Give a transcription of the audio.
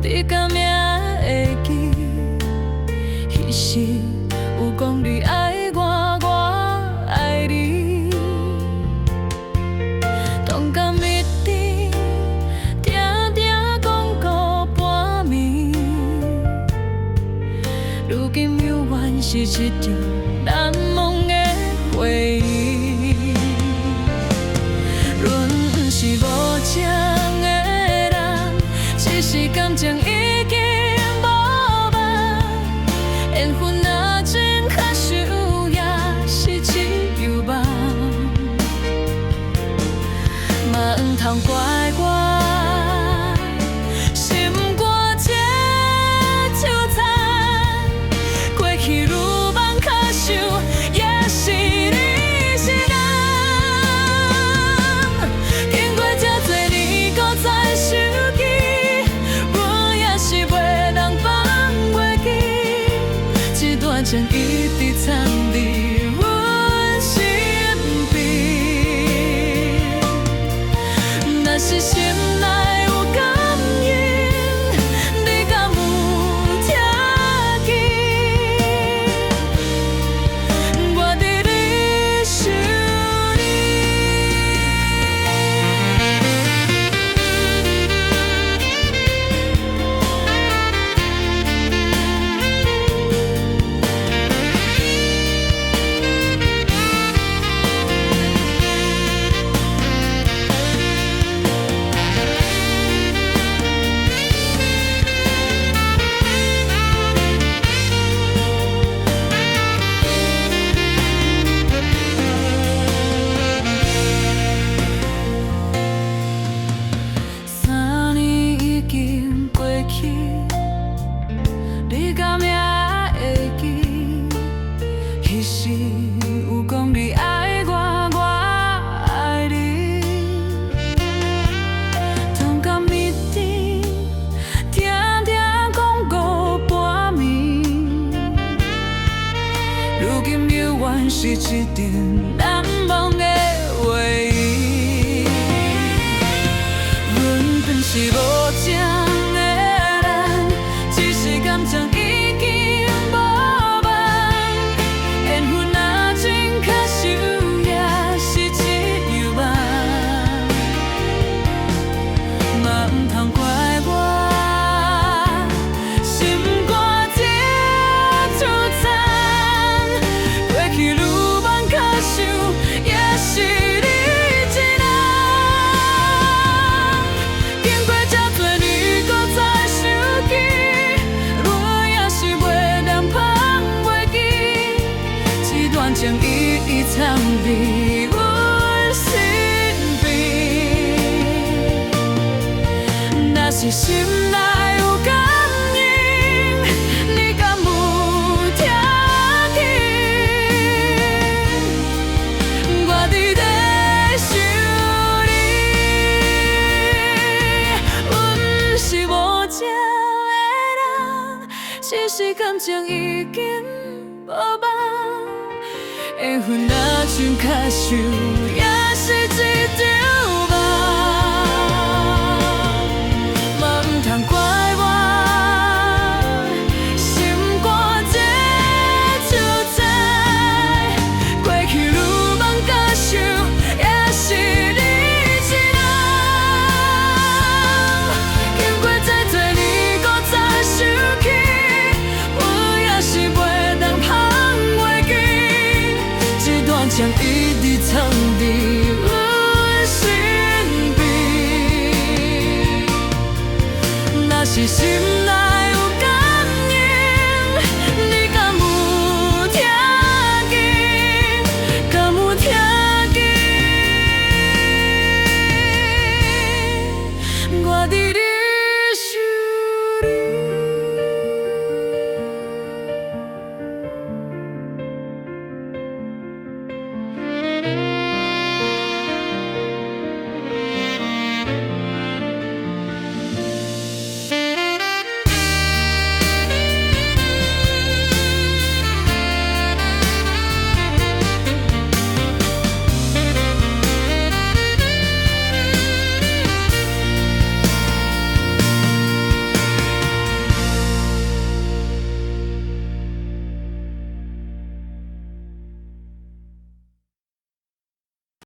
你敢命会记？彼时有讲你爱我，我爱你。同甘一甜，定定讲到半暝。如今犹原是一场难忘的回忆。阮不是无情的人，只是感情已经无望。缘分若真较想，也是一犹梦。嘛毋通怪我。 情一直藏伫阮心边，若是心内有感应，你敢有听见？我伫你想你敢命会记？彼时有讲你爱我，我爱你。同甘一甜，定定讲到半暝。如今犹原是一场难忘的回忆。阮本是无情。 感情已经无望，缘分若真较想，也是一犹梦。嘛毋通怪我，心肝这出残，过去愈梦较想，也是你一人。经过这多年，搁再想起。 情一直藏伫阮心边，若是心内有感应，你敢有听见？我伫咧想你，阮不是无情的人，只是感情已经无望。 缘分若真较想。